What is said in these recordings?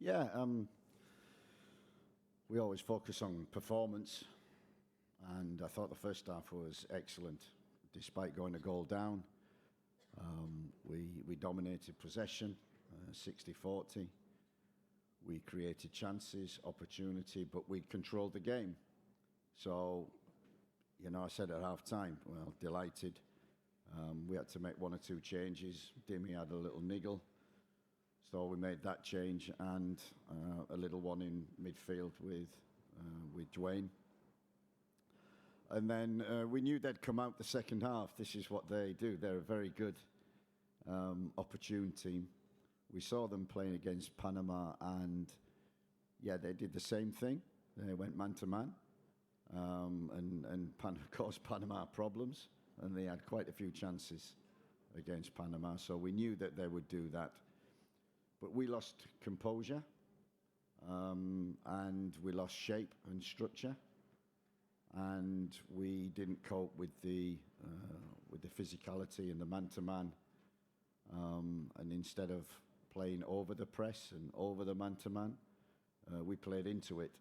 Yeah, we always focus on performance, and I thought the first half was excellent. Despite going a goal down, we dominated possession, 60-40. We created chances, opportunity, but we controlled the game. So, I said at half-time, well, delighted. We had to make one or two changes. Dimmy had a little niggle. So we made that change and a little one in midfield with Dwayne. And then we knew they'd come out the second half. This is what they do. They're a very good, opportune team. We saw them playing against Panama, and they did the same thing. They went man-to-man and caused Panama problems, and they had quite a few chances against Panama. So we knew that they would do that. But we lost composure, and we lost shape and structure, and we didn't cope with the physicality and the man-to-man. And instead of playing over the press and over the man-to-man, we played into it,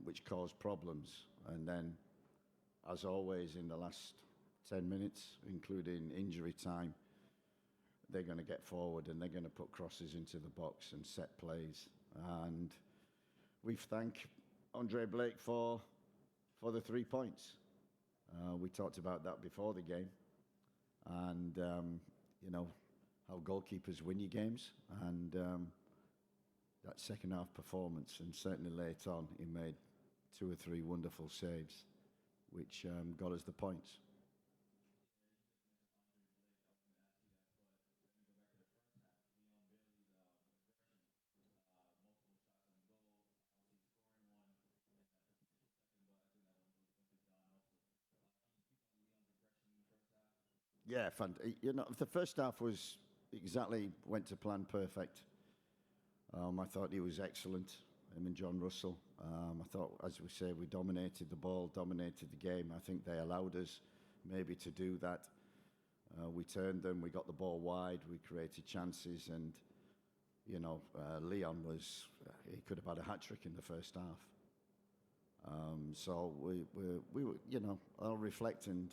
which caused problems. And then, as always, in the last 10 minutes, including injury time, they're going to get forward and they're going to put crosses into the box and set plays. And we thank Andre Blake for the 3 points. We talked about that before the game. And, how goalkeepers win your games. And that second half performance, and certainly late on, he made 2 or 3 wonderful saves, which got us the points. Yeah, fun. The first half went to plan perfect. I thought he was excellent, him and John Russell. I thought, as we say, we dominated the ball, dominated the game. I think they allowed us maybe to do that. We turned them, we got the ball wide, we created chances, and, Leon he could have had a hat-trick in the first half. So we were, I'll reflect and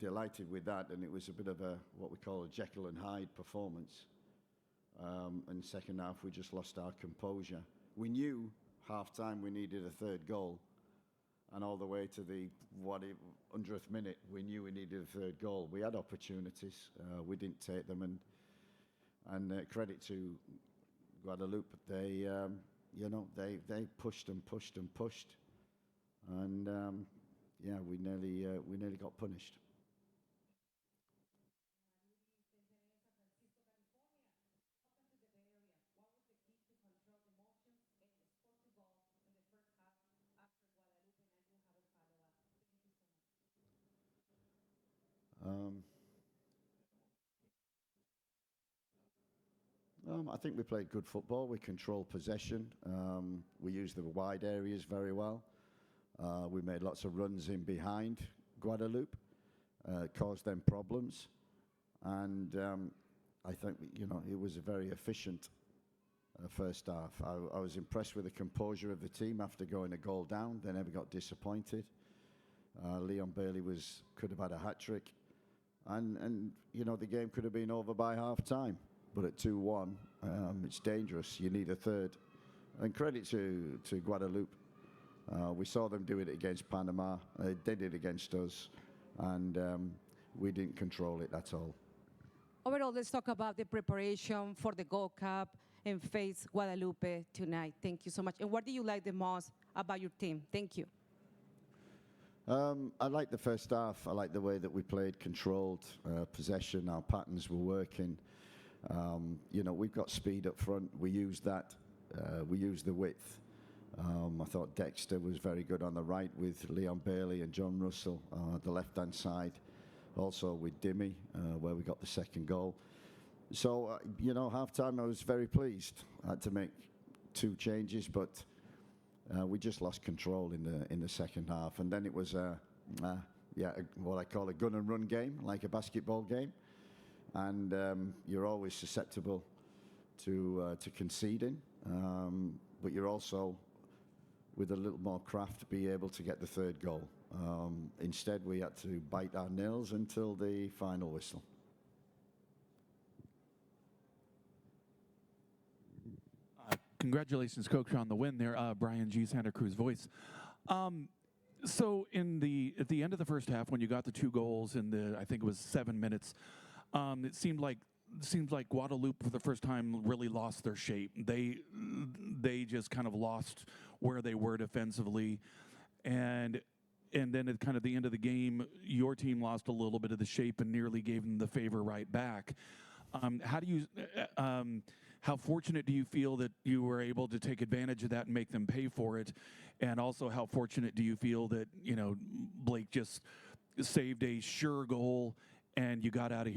delighted with that, and it was a bit of what we call a Jekyll and Hyde performance. And second half, we just lost our composure. We knew half-time we needed a third goal, and all the way to the 100th minute, we knew we needed a third goal. We had opportunities, we didn't take them, and credit to Guadeloupe, they pushed and pushed and pushed, and we nearly got punished. I think we played good football. We controlled possession. We used the wide areas very well. We made lots of runs in behind Guadeloupe, caused them problems. And I think, it was a very efficient first half. I was impressed with the composure of the team after going a goal down. They never got disappointed. Leon Bailey could have had a hat-trick. And the game could have been over by half-time. But at 2-1, it's dangerous. You need a third. And credit to Guadeloupe. We saw them do it against Panama. They did it against us. And we didn't control it at all. Overall, let's talk about the preparation for the Gold Cup and face Guadeloupe tonight. Thank you so much. And what do you like the most about your team? Thank you. I liked the first half. I liked the way that we played, controlled possession. Our patterns were working. We've got speed up front. We used that. We used the width. I thought Dexter was very good on the right with Leon Bailey and John Russell the left-hand side. Also with Dimmy, where we got the second goal. So, half-time I was very pleased. I had to make 2 changes, but we just lost control in the second half. And then it was what I call a gun and run game, like a basketball game. And you're always susceptible to conceding. but you're also, with a little more craft, be able to get the third goal. Instead, we had to bite our nails until the final whistle. Congratulations, Coach, on the win there. Brian G. Santa Cruz Voice. So at the end of the first half, when you got the 2 goals in I think it was 7 minutes, it seemed like Guadeloupe for the first time really lost their shape. They just kind of lost where they were defensively, and then at kind of the end of the game, your team lost a little bit of the shape and nearly gave them the favor right back. How fortunate do you feel that you were able to take advantage of that and make them pay for it? And also, how fortunate do you feel that, Blake just saved a sure goal and you got out of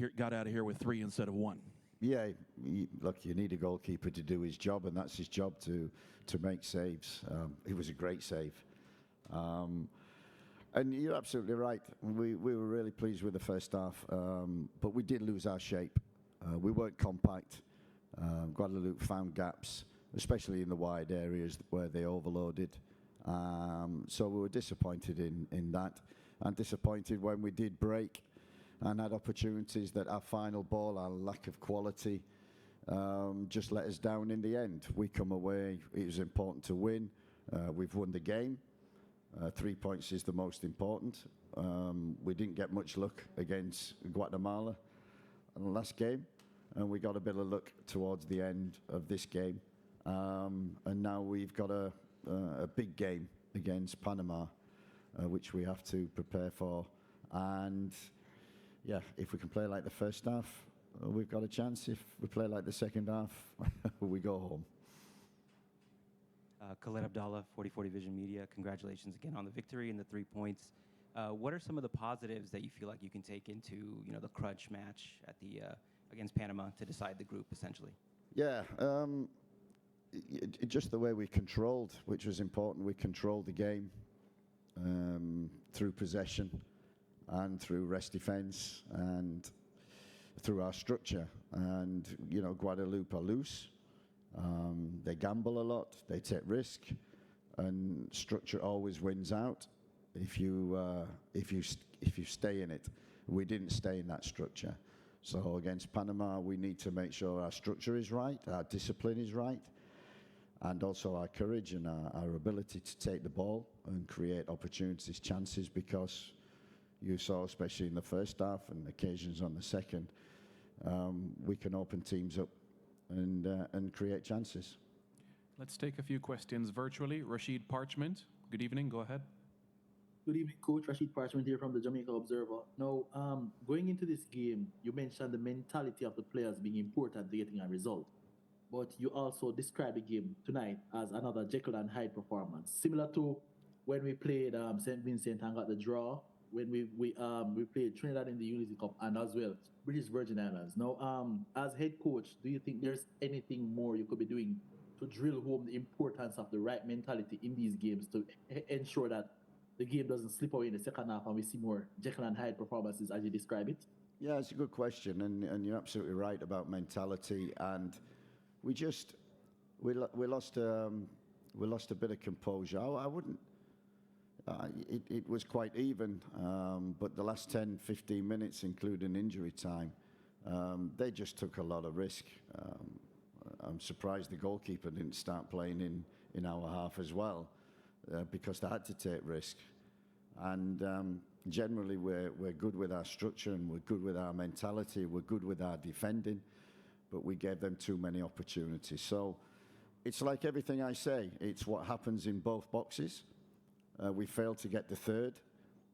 here with 3 instead of 1? Yeah, look, you need a goalkeeper to do his job, and that's his job to make saves. It was a great save. And you're absolutely right. We were really pleased with the first half, but we did lose our shape. We weren't compact. Guadeloupe found gaps, especially in the wide areas where they overloaded. So we were disappointed in that, and disappointed when we did break and had opportunities that our final ball, our lack of quality, just let us down in the end. We come away, it was important to win. We've won the game. 3 points is the most important. We didn't get much luck against Guatemala in the last game, and we got a bit of luck towards the end of this game. And now we've got a big game against Panama, which we have to prepare for. And yeah, if we can play like the first half, we've got a chance. If we play like the second half, we go home. Khaled Abdallah, 4040 Vision Media. Congratulations again on the victory and the 3 points. What are some of the positives that you feel like you can take into the crunch match at against Panama to decide the group, essentially? Yeah, just the way we controlled, which was important. We controlled the game through possession and through rest defense and through our structure. And Guadeloupe are loose. They gamble a lot. They take risk, and structure always wins out. If you stay in it, we didn't stay in that structure. So against Panama, we need to make sure our structure is right, our discipline is right, and also our courage and our ability to take the ball and create opportunities, chances, because you saw, especially in the first half and occasions on the second, we can open teams up and create chances. Let's take a few questions virtually. Rashid Parchment, good evening, go ahead. Good evening, Coach. Rashid Parchment here from the Jamaica Observer. Now, going into this game, you mentioned the mentality of the players being important to getting a result, but you also described the game tonight as another Jekyll and Hyde performance, similar to when we played St. Vincent and got the draw, when we played Trinidad in the Unity Cup, and as well British Virgin Islands. Now, as head coach, do you think there's anything more you could be doing to drill home the importance of the right mentality in these games to ensure that the game doesn't slip away in the second half and we see more Jekyll and Hyde performances as you describe it? Yeah, it's a good question, and you're absolutely right about mentality. And we lost a bit of composure. I wouldn't. It was quite even, but the last 10, 15 minutes, including injury time, they just took a lot of risk. I'm surprised the goalkeeper didn't start playing in our half as well, because they had to take risk. And generally, we're good with our structure and we're good with our mentality. We're good with our defending, but we gave them too many opportunities. So it's like everything I say. It's what happens in both boxes. We failed to get the third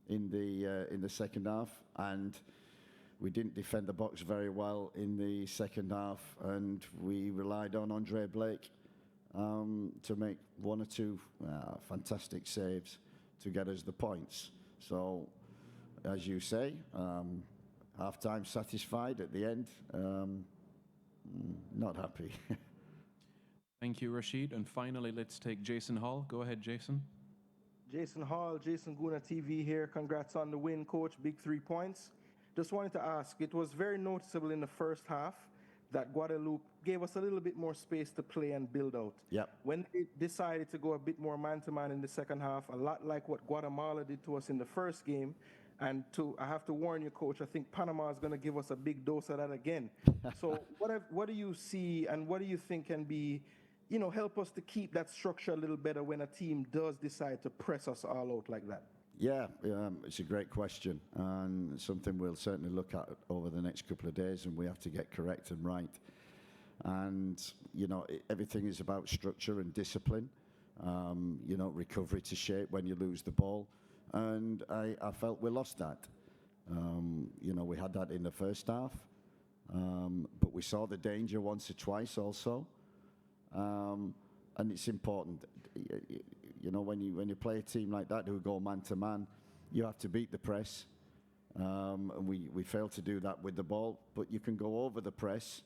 in the second half, and we didn't defend the box very well in the second half, and we relied on Andre Blake to make 1 or 2 fantastic saves to get us the points. So, as you say, half-time satisfied. At the end, not happy. Thank you, Rashid. And finally, let's take Jason Hall. Go ahead, Jason. Jason Hall, Jason Guna TV here. Congrats on the win, Coach. Big 3 points. Just wanted to ask, it was very noticeable in the first half that Guadeloupe gave us a little bit more space to play and build out. Yep. When they decided to go a bit more man-to-man in the second half, a lot like what Guatemala did to us in the first game, and I have to warn you, Coach, I think Panama is going to give us a big dose of that again. So what do you see and what do you think can be, help us to keep that structure a little better when a team does decide to press us all out like that? Yeah, it's a great question, and something we'll certainly look at over the next couple of days, and we have to get correct and right. And, everything is about structure and discipline, recovery to shape when you lose the ball. And I felt we lost that. We had that in the first half, but we saw the danger once or twice also. And it's important, when you play a team like that who go man to man, you have to beat the press. And we failed to do that with the ball, but you can go over the press,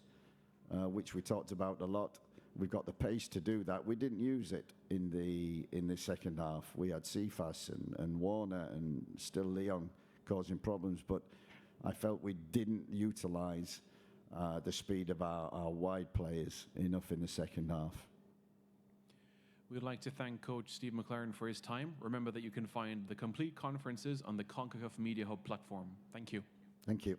which we talked about a lot. We've got the pace to do that. We didn't use it in the second half. We had Cephas and Warner and still Leon causing problems, but I felt we didn't utilize the speed of our wide players enough in the second half. We'd like to thank Coach Steve McClaren for his time. Remember that you can find the complete conferences on the CONCACAF Media Hub platform. Thank you. Thank you.